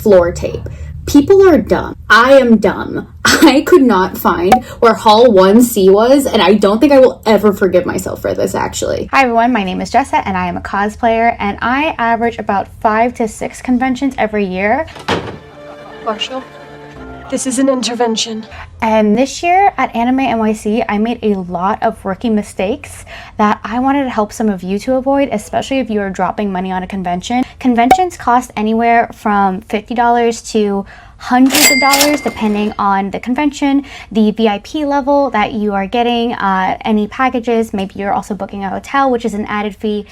floor tape. People are dumb. I am dumb. I could not find where Hall 1C was, and I don't think I will ever forgive myself for this, actually. Hi everyone, my name is Jessa, and I am a cosplayer, and I average about 5 to 6 conventions every year. Marshall, this is an intervention. And this year at Animenyc, I made a lot of rookie mistakes that I wanted to help some of you to avoid, especially if you are dropping money on a convention. Conventions cost anywhere from $50 to hundreds of dollars depending on the convention, the VIP level that you are getting, any packages. Maybe you're also booking a hotel, which is an added fee.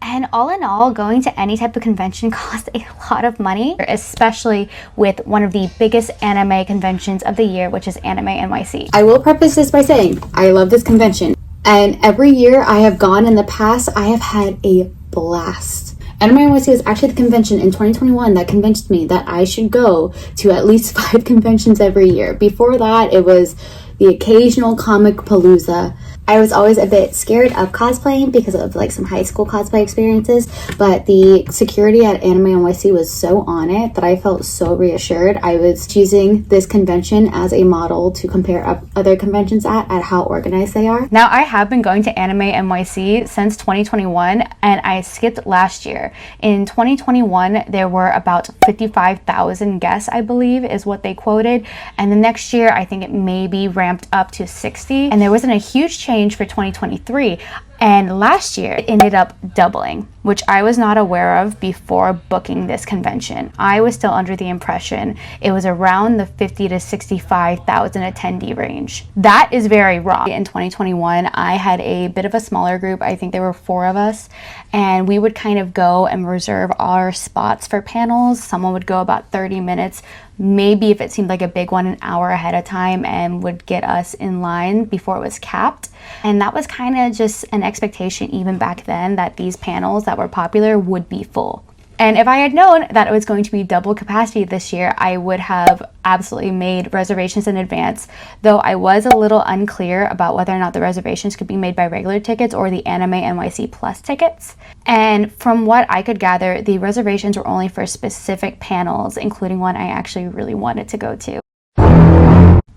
And all in all, going to any type of convention costs a lot of money, especially with one of the biggest anime conventions of the year, which is Animenyc. I will preface this by saying I love this convention, and every year I have gone in the past, I have had a blast. Animenyc was actually the convention in 2021 that convinced me that I should go to at least 5 conventions every year. Before that, it was the occasional comic palooza. I was always a bit scared of cosplaying because of like some high school cosplay experiences, but the security at Animenyc was so on it that I felt so reassured. I was choosing this convention as a model to compare other conventions at how organized they are. Now, I have been going to Animenyc since 2021, and I skipped last year. In 2021, there were about 55,000 guests, I believe, is what they quoted. And the next year, I think it maybe ramped up to 60. And there wasn't a huge change for 2023. And last year it ended up doubling, which I was not aware of before booking this convention. I was still under the impression it was around the 50 to 65,000 attendee range. That is very wrong. In 2021, I had a bit of a smaller group. I think there were 4 of us, and we would kind of go and reserve our spots for panels. Someone would go about 30 minutes, maybe if it seemed like a big one, an hour ahead of time, and would get us in line before it was capped. And that was kind of just an expectation even back then, that these panels that were popular would be full. And if I had known that it was going to be double capacity this year, I would have absolutely made reservations in advance, though I was a little unclear about whether or not the reservations could be made by regular tickets or the Animenyc Plus tickets. And from what I could gather, the reservations were only for specific panels, including one I actually really wanted to go to.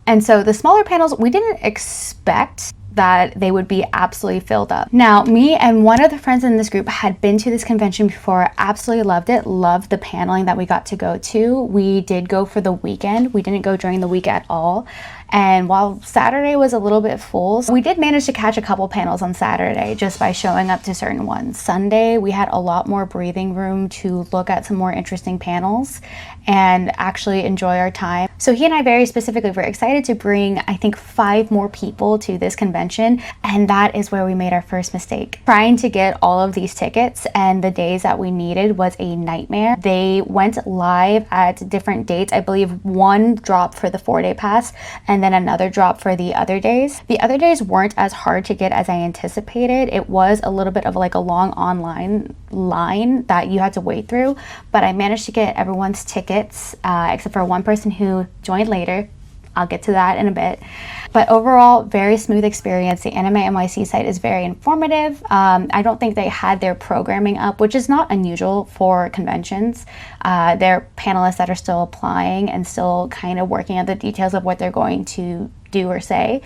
And so the smaller panels, we didn't expect that they would be absolutely filled up. Now, me and one of the friends in this group had been to this convention before, absolutely loved it, loved the paneling that we got to go to. We did go for the weekend. We didn't go during the week at all. And while Saturday was a little bit full, we did manage to catch a couple panels on Saturday just by showing up to certain ones. Sunday, we had a lot more breathing room to look at some more interesting panels and actually enjoy our time. So he and I very specifically were excited to bring, I think, 5 more people to this convention, and that is where we made our first mistake. Trying to get all of these tickets and the days that we needed was a nightmare. They went live at different dates. I believe one dropped for the 4-day pass, and then another drop for the other days. The other days weren't as hard to get as I anticipated. It was a little bit of like a long online line that you had to wait through, but I managed to get everyone's tickets except for one person who joined later. I'll get to that in a bit. But overall, very smooth experience. The Animenyc site is very informative. I don't think they had their programming up, which is not unusual for conventions. They're panelists that are still applying and still kind of working out the details of what they're going to do or say.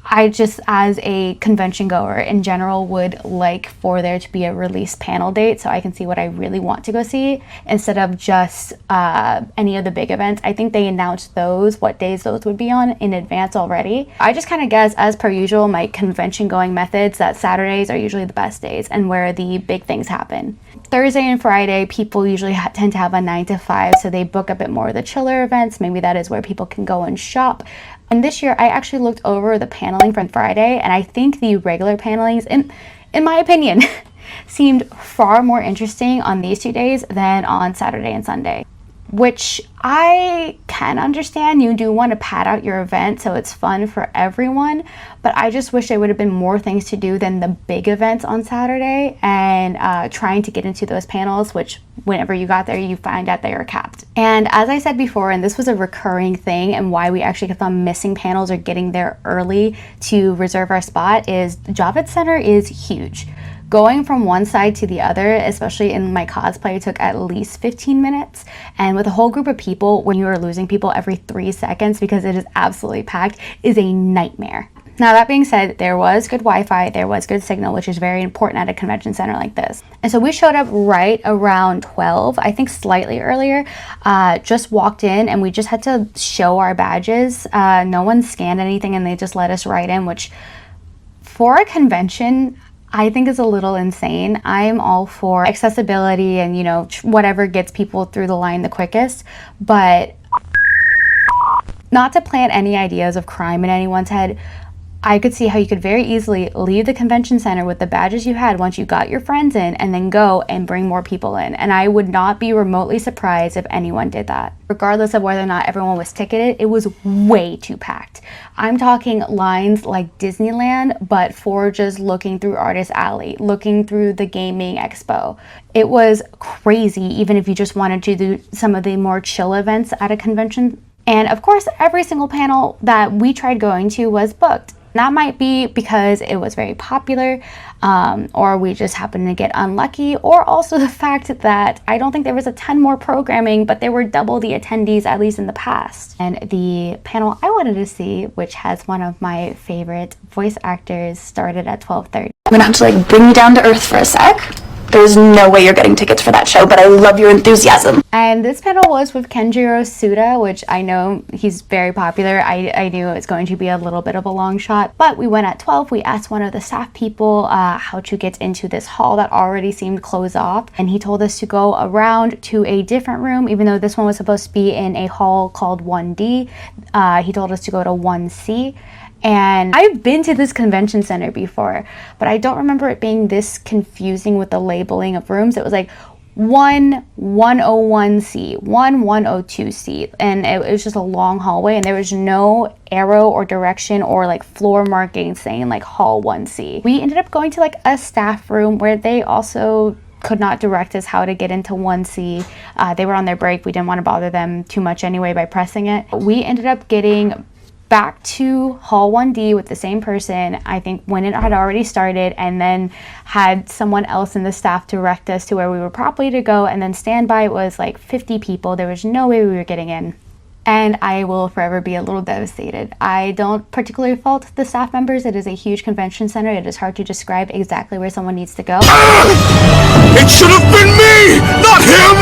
I just, as a convention goer in general, would like for there to be a release panel date so I can see what I really want to go see instead of just any of the big events. I think they announced those, what days those would be on, in advance already. I just kind of guess, as per usual, my convention going methods, that Saturdays are usually the best days and where the big things happen. Thursday and Friday, people usually tend to have a 9 to 5, so they book a bit more of the chiller events. Maybe that is where people can go and shop. And this year, I actually looked over the paneling from Friday, and I think the regular panelings, in my opinion, seemed far more interesting on these 2 days than on Saturday and Sunday. Which I can understand. You do want to pad out your event so it's fun for everyone, but I just wish there would have been more things to do than the big events on Saturday and trying to get into those panels, which whenever you got there, you find out they are capped. And as I said before, and this was a recurring thing and why we actually kept on missing panels or getting there early to reserve our spot, is Javits Center is huge. Going from one side to the other, especially in my cosplay, took at least 15 minutes. And with a whole group of people, when you are losing people every 3 seconds because it is absolutely packed, is a nightmare. Now, that being said, there was good Wi-Fi, there was good signal, which is very important at a convention center like this. And so we showed up right around 12, I think slightly earlier, just walked in and we just had to show our badges. No one scanned anything and they just let us right in, which for a convention, I think is a little insane. I'm all for accessibility and, you know, whatever gets people through the line the quickest, but not to plant any ideas of crime in anyone's head, I could see how you could very easily leave the convention center with the badges you had once you got your friends in and then go and bring more people in. And I would not be remotely surprised if anyone did that. Regardless of whether or not everyone was ticketed, it was way too packed. I'm talking lines like Disneyland, but for just looking through Artist Alley, looking through the gaming expo. It was crazy, even if you just wanted to do some of the more chill events at a convention. And of course, every single panel that we tried going to was booked. That might be because it was very popular, or we just happened to get unlucky, or also the fact that I don't think there was a ton more programming, but there were double the attendees, at least in the past. And the panel I wanted to see, which has one of my favorite voice actors, started at 12:30. I'm gonna have to like bring you down to earth for a sec. There's no way you're getting tickets for that show, but I love your enthusiasm. And this panel was with Kenjiro Suda, which I know he's very popular. I knew it was going to be a little bit of a long shot, but we went at 12. We asked one of the staff people how to get into this hall that already seemed closed off, and he told us to go around to a different room, even though this one was supposed to be in a hall called 1D. He told us to go to 1C. And I've been to this convention center before, but I don't remember it being this confusing with the labeling of rooms. It was like 101C, 102C, and it was just a long hallway, and there was no arrow or direction or like floor marking saying like hall 1C. We ended up going to like a staff room where they also could not direct us how to get into 1C. They were on their break. We didn't want to bother them too much anyway by pressing it. We ended up getting back to hall 1D with the same person, I think, when it had already started, and then had someone else in the staff direct us to where we were properly to go, and then standby was like 50 people. There was no way we were getting in. And I will forever be a little devastated. I don't particularly fault the staff members. It is a huge convention center. It is hard to describe exactly where someone needs to go. It should have been me, not him!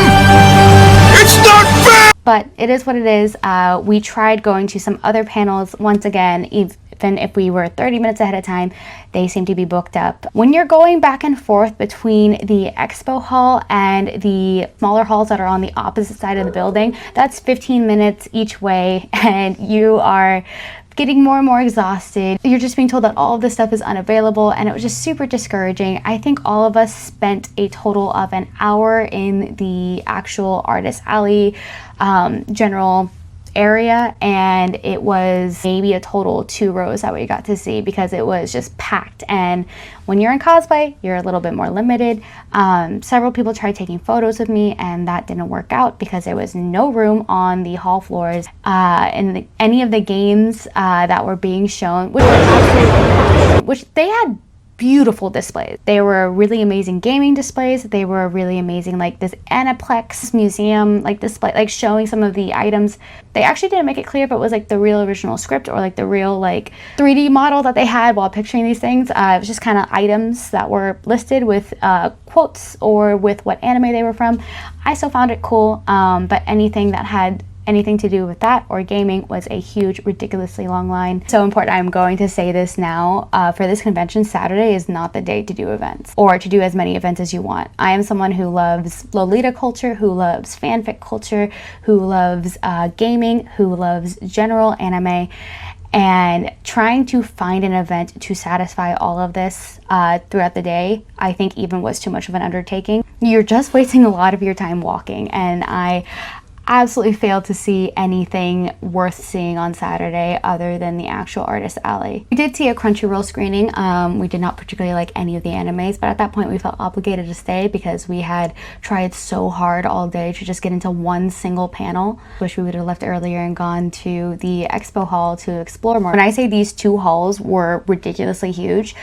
It's not fair! But it is what it is. We tried going to some other panels. Once again, even if we were 30 minutes ahead of time, they seem to be booked up. When you're going back and forth between the expo hall and the smaller halls that are on the opposite side of the building, that's 15 minutes each way, and you are getting more and more exhausted. You're just being told that all of this stuff is unavailable, and it was just super discouraging. I think all of us spent a total of an hour in the actual Artist Alley general area, and it was maybe a total 2 rows that we got to see because it was just packed. And when you're in cosplay, you're a little bit more limited. Several people tried taking photos of me, and that didn't work out because there was no room on the hall floors in any of the games that were being shown, which they had beautiful displays. They were really amazing gaming displays. They were really amazing, like this Aniplex museum like display, like showing some of the items. They actually didn't make it clear if it was like the real original script or like the real like 3D model that they had while picturing these things. It was just kind of items that were listed with quotes or with what anime they were from. I still found it cool, but anything that had anything to do with that or gaming was a huge, ridiculously long line. So important, I'm going to say this now, for this convention, Saturday is not the day to do events or to do as many events as you want. I am someone who loves Lolita culture, who loves fanfic culture, who loves gaming, who loves general anime, and trying to find an event to satisfy all of this throughout the day, I think even was too much of an undertaking. You're just wasting a lot of your time walking, and I absolutely failed to see anything worth seeing on Saturday other than the actual Artist Alley. We did see a Crunchyroll screening. We did not particularly like any of the animes, but at that point we felt obligated to stay because we had tried so hard all day to just get into one single panel. Wish we would have left earlier and gone to the expo hall to explore more. When I say these 2 halls were ridiculously huge,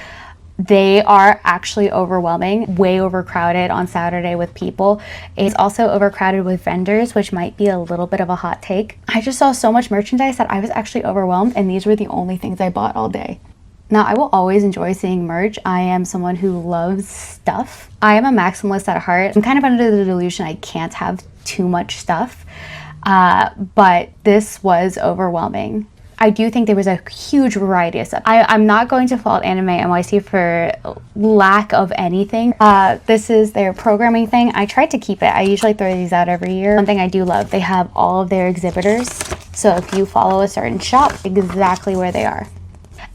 They are actually overwhelming, way overcrowded on Saturday with people. It's also overcrowded with vendors, which might be a little bit of a hot take. I just saw so much merchandise that I was actually overwhelmed, and these were the only things I bought all day. Now, I will always enjoy seeing merch. I am someone who loves stuff. I am a maximalist at heart. I'm kind of under the delusion I can't have too much stuff, but this was overwhelming. I do think there was a huge variety of stuff. I'm not going to fault Animenyc for lack of anything. This is their programming thing. I tried to keep it. I usually throw these out every year. One thing I do love, they have all of their exhibitors. So if you follow a certain shop, exactly where they are.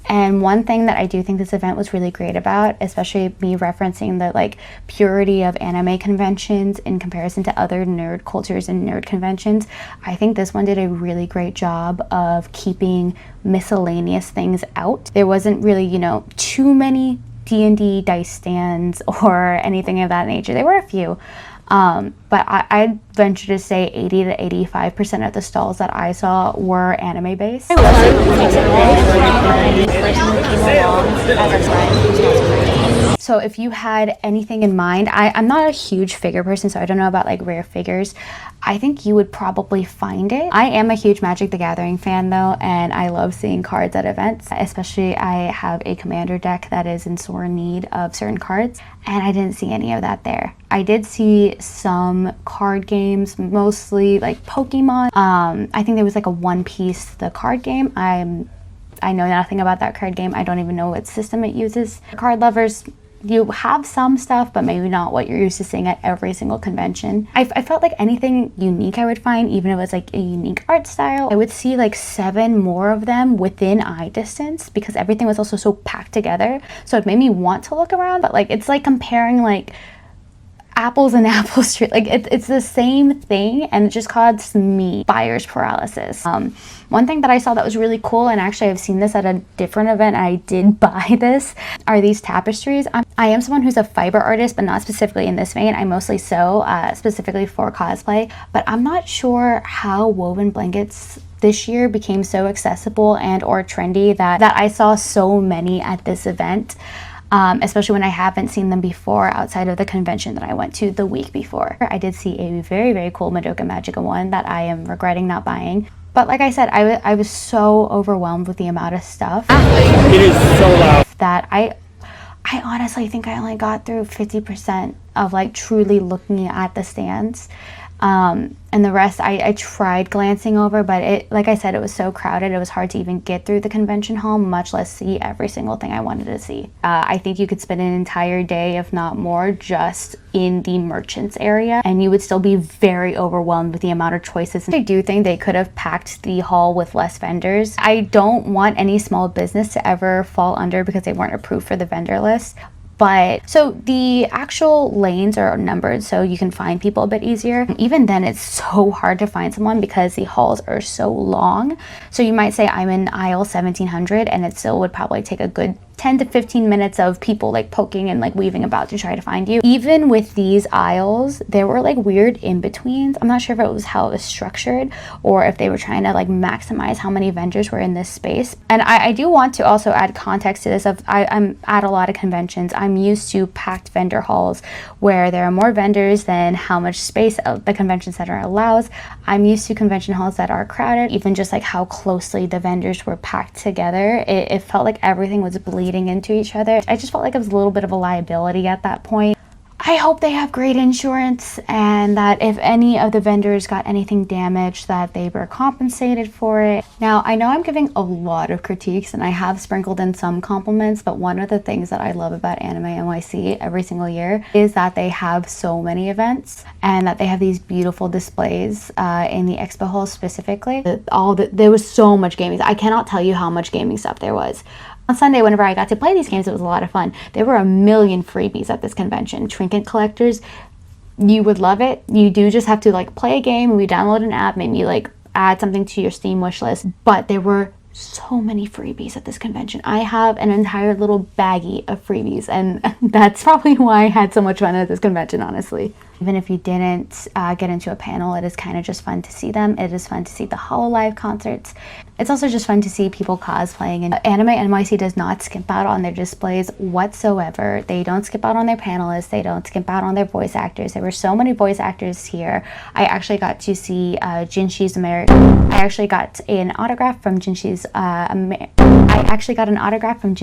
And one thing that I do think this event was really great about, especially me referencing the like purity of anime conventions in comparison to other nerd cultures and nerd conventions, I think this one did a really great job of keeping miscellaneous things out. There wasn't really, you know, too many D&D dice stands or anything of that nature. There were a few. But I'd venture to say 80 to 85% of the stalls that I saw were anime based. So if you had anything in mind, I'm not a huge figure person, so I don't know about like rare figures. I think you would probably find it. I am a huge Magic the Gathering fan though, and I love seeing cards at events. Especially I have a commander deck that is in sore need of certain cards, and I didn't see any of that there. I did see some card games, mostly like Pokemon. I think there was like a One Piece, the card game. I know nothing about that card game. I don't even know what system it uses. Card lovers, you have some stuff, but maybe not what you're used to seeing at every single convention. I felt like anything unique I would find, even if it was like a unique art style, I would see like 7 more of them within eye distance because everything was also so packed together. So it made me want to look around, but like it's like comparing like apples and Apple Street. Like it's the same thing, and it just caused me buyer's paralysis. One thing that I saw that was really cool, and actually I've seen this at a different event, I did buy this, are these tapestries. I am someone who's a fiber artist, but not specifically in this vein. I mostly sew, specifically for cosplay, but I'm not sure how woven blankets this year became so accessible and or trendy that I saw so many at this event. Especially when I haven't seen them before outside of the convention that I went to the week before. I did see a very, very cool Madoka Magica one that I am regretting not buying. But like I said, I was so overwhelmed with the amount of stuff. It is so loud. That I honestly think I only got through 50% of like truly looking at the stands. And the rest I tried glancing over, but it, like I said, it was so crowded, it was hard to even get through the convention hall, much less see every single thing I wanted to see. I think you could spend an entire day, if not more, just in the merchants area, and you would still be very overwhelmed with the amount of choices. I do think they could have packed the hall with less vendors. I don't want any small business to ever fall under because they weren't approved for the vendor list. But so the actual lanes are numbered so you can find people a bit easier. Even then, it's so hard to find someone because the halls are so long. So you might say I'm in aisle 1700 and it still would probably take a good 10 to 15 minutes of people like poking and like weaving about to try to find you. Even with these aisles, there were like weird in-betweens. I'm not sure if it was how it was structured or if they were trying to like maximize how many vendors were in this space. And I do want to also add context to this of I'm at a lot of conventions. I'm used to packed vendor halls where there are more vendors than how much space the convention center allows. I'm used to convention halls that are crowded, even just like how closely the vendors were packed together. It felt like everything was bleeding into each other. I just felt like it was a little bit of a liability at that point. I hope they have great insurance and that if any of the vendors got anything damaged that they were compensated for it. Now, I know I'm giving a lot of critiques and I have sprinkled in some compliments, but one of the things that I love about Animenyc every single year is that they have so many events and that they have these beautiful displays in the expo hall specifically. There was so much gaming. I cannot tell you how much gaming stuff there was. On Sunday, whenever I got to play these games, it was a lot of fun. There were a million freebies at this convention. Trinket collectors, you would love it. You do just have to like play a game, maybe download an app, maybe like add something to your Steam wish list. But there were so many freebies at this convention. I have an entire little baggie of freebies, and that's probably why I had so much fun at this convention, honestly. Even if you didn't get into a panel, it is kind of just fun to see them. It is fun to see the Hololive concerts. It's also just fun to see people cosplaying, and Anime NYC does not skip out on their displays whatsoever. They don't skip out on their panelists. They don't skip out on their voice actors. There were so many voice actors here. I actually got to see Jinshi's American. I actually got an autograph from Jinshi's. I actually got an autograph from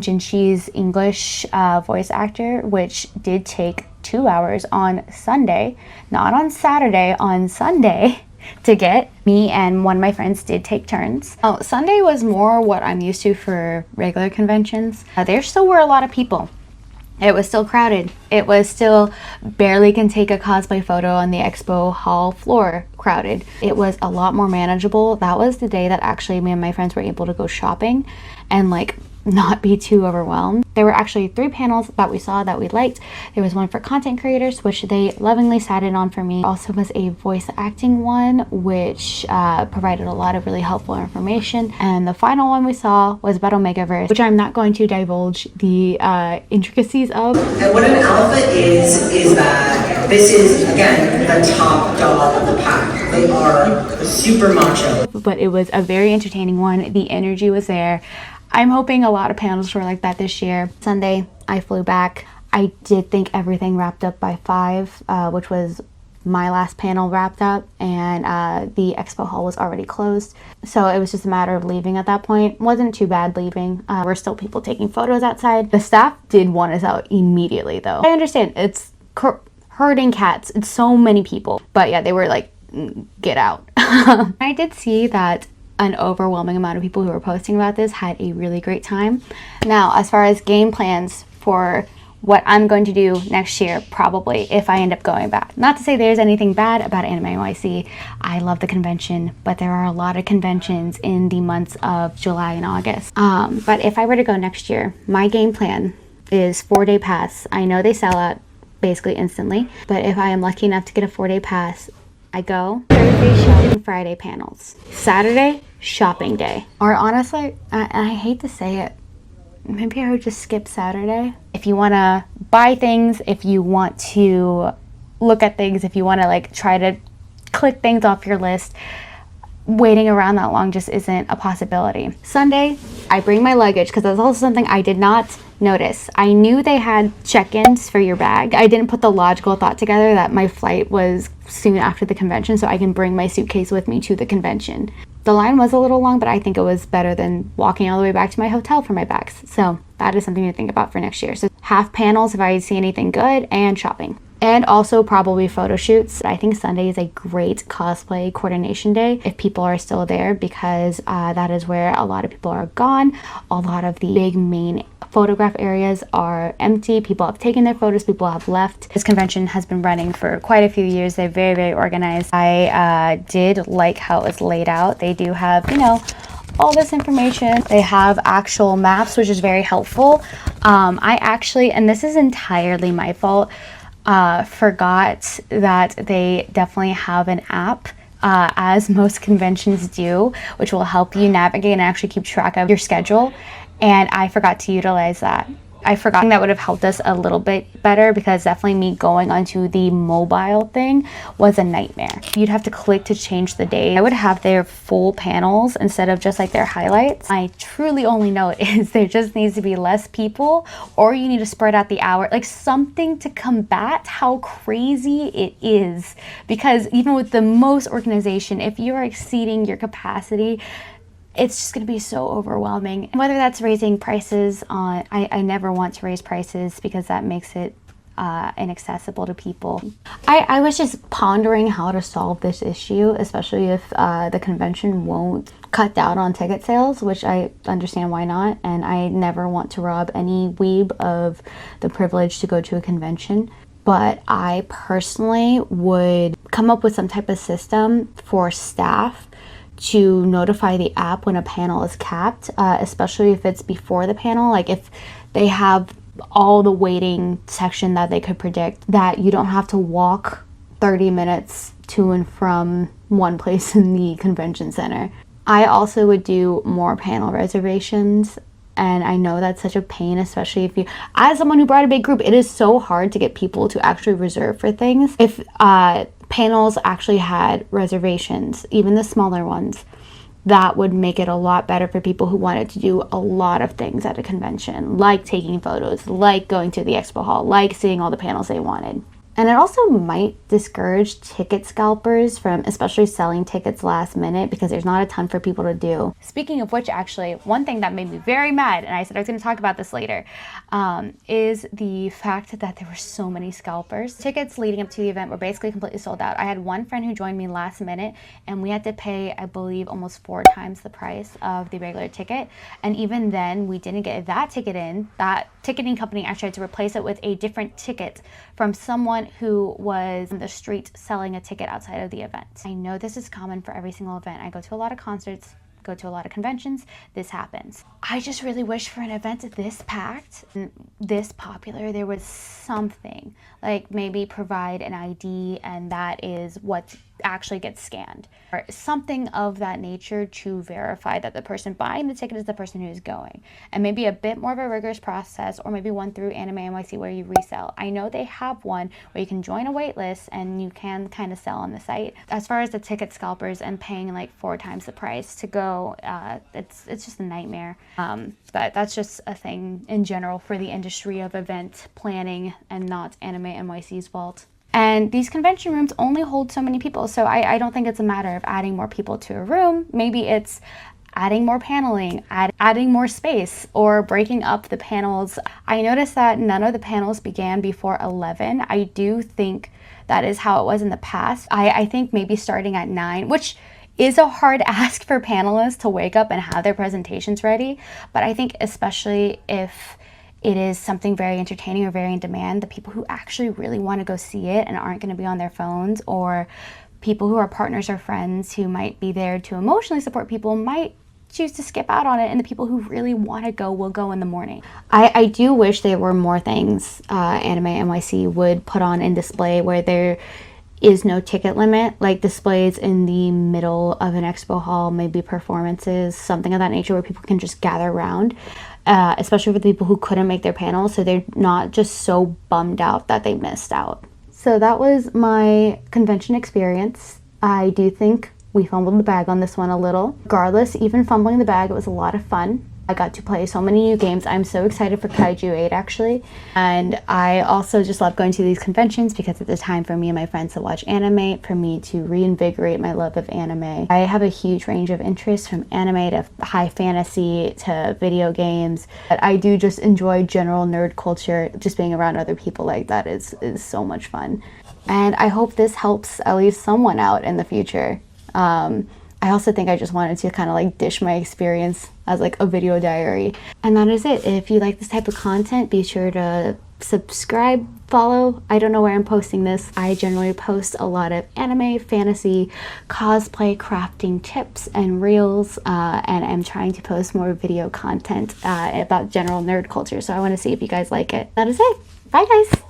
Jinshi's English voice actor, which did take 2 hours on Sunday, not on Saturday, on Sunday to get. Me and one of my friends did take turns. Oh, Sunday was more what I'm used to for regular conventions. There still were a lot of people. It was still crowded. It was still barely can take a cosplay photo on the expo hall floor crowded. It was a lot more manageable. That was the day that actually me and my friends were able to go shopping and like not be too overwhelmed. There were actually 3 panels that we saw that we liked. There was one for content creators, which they lovingly sat in on for me. Also was a voice acting one, which provided a lot of really helpful information. And the final one we saw was about Omegaverse, which I'm not going to divulge the intricacies of. And what an alpha is that this is, again, the top dog of the pack. They are super macho. But it was a very entertaining one. The energy was there. I'm hoping a lot of panels were like that this year. Sunday, I flew back. I did think everything wrapped up by 5, which was my last panel wrapped up, and the expo hall was already closed. So it was just a matter of leaving at that point. Wasn't too bad leaving. We're still people taking photos outside. The staff did want us out immediately though. I understand, it's herding cats. It's so many people. But yeah, they were like, get out. I did see that an overwhelming amount of people who were posting about this had a really great time. Now, as far as game plans for what I'm going to do next year, probably, if I end up going back. Not to say there's anything bad about Animenyc. I love the convention, but there are a lot of conventions in the months of July and August. But if I were to go next year, my game plan is 4-day pass. I know they sell out basically instantly, but if I am lucky enough to get a 4-day pass, I go Thursday shopping, Friday panels, Saturday shopping day. Or honestly, I hate to say it, maybe I would just skip Saturday. If you want to buy things, if you want to look at things, if you want to like try to click things off your list, waiting around that long just isn't a possibility. Sunday, I bring my luggage because that's also something I did not notice. I knew they had check-ins for your bag. I didn't put the logical thought together that my flight was soon after the convention, so I can bring my suitcase with me to the convention. The line was a little long, but I think it was better than walking all the way back to my hotel for my bags. So that is something to think about for next year. So half panels if I see anything good, and shopping. And also probably photo shoots. I think Sunday is a great cosplay coordination day if people are still there, because that is where a lot of people are gone. A lot of the big main photograph areas are empty. People have taken their photos, people have left. This convention has been running for quite a few years. They're very, very organized. I did like how it was laid out. They do have, you know, all this information. They have actual maps, which is very helpful. I actually, and this is entirely my fault, forgot that they definitely have an app, as most conventions do, which will help you navigate and actually keep track of your schedule. And I forgot to utilize that. I forgot that would have helped us a little bit better, because definitely me going onto the mobile thing was a nightmare. You'd have to click to change the day. I would have their full panels instead of just like their highlights. I truly only know is there just needs to be less people, or you need to spread out the hour, like something to combat how crazy it is. Because even with the most organization, if you're exceeding your capacity, it's just going to be so overwhelming. Whether that's raising prices on, I never want to raise prices because that makes it inaccessible to people. I was just pondering how to solve this issue, especially if the convention won't cut down on ticket sales, which I understand why not. And I never want to rob any weeb of the privilege to go to a convention. But I personally would come up with some type of system for staff to notify the app when a panel is capped, especially if it's before the panel. Like if they have all the waiting section that they could predict, that you don't have to walk 30 minutes to and from one place in the convention center. I also would do more panel reservations and I know that's such a pain, especially if you, as someone who brought a big group, it is so hard to get people to actually reserve for things. If panels actually had reservations, even the smaller ones, that would make it a lot better for people who wanted to do a lot of things at a convention, like taking photos, like going to the expo hall, like seeing all the panels they wanted. And it also might discourage ticket scalpers from especially selling tickets last minute, because there's not a ton for people to do. Speaking of which, actually, one thing that made me very mad, and I said I was going to talk about this later, is the fact that there were so many scalpers. Tickets leading up to the event were basically completely sold out. I had one friend who joined me last minute, and we had to pay, I believe, almost 4 times the price of the regular ticket. And even then, we didn't get that ticket in. That ticketing company actually had to replace it with a different ticket from someone who was on the street selling a ticket outside of the event. I know this is common for every single event. I go to a lot of concerts, go to a lot of conventions, this happens. I just really wish for an event this packed and this popular, there was something, like maybe provide an ID and that is what actually gets scanned, or something of that nature to verify that the person buying the ticket is the person who is going. And maybe a bit more of a rigorous process, or maybe one through Animenyc where you resell. I know they have one where you can join a wait list and you can kind of sell on the site. As far as the ticket scalpers and paying like 4 times the price to go, it's just a nightmare. But that's just a thing in general for the industry of event planning, and not Animenyc's fault. And these convention rooms only hold so many people, so I don't think it's a matter of adding more people to a room. Maybe it's adding more paneling, adding more space, or breaking up the panels. I noticed that none of the panels began before 11. I do think that is how it was in the past. I think maybe starting at 9, which is a hard ask for panelists to wake up and have their presentations ready. But I think especially if it is something very entertaining or very in demand, the people who actually really want to go see it and aren't going to be on their phones, or people who are partners or friends who might be there to emotionally support people, might choose to skip out on it, and the people who really want to go will go in the morning. I do wish there were more things Animenyc would put on in display where there is no ticket limit, like displays in the middle of an expo hall, maybe performances, something of that nature where people can just gather around. Especially for the people who couldn't make their panels, so they're not just so bummed out that they missed out. So that was my convention experience. I do think we fumbled the bag on this one a little. Regardless, even fumbling the bag, it was a lot of fun. I got to play so many new games. I'm so excited for Kaiju 8 actually. And I also just love going to these conventions because it's a time for me and my friends to watch anime, for me to reinvigorate my love of anime. I have a huge range of interests, from anime to high fantasy to video games. But I do just enjoy general nerd culture. Just being around other people like that is so much fun. And I hope this helps at least someone out in the future. I also think I just wanted to kind of like dish my experience as like a video diary. And that is it. If you like this type of content, be sure to subscribe, follow. I don't know where I'm posting this. I generally post a lot of anime, fantasy, cosplay, crafting tips and reels, and I'm trying to post more video content about general nerd culture. So I want to see if you guys like it. That is it. Bye guys.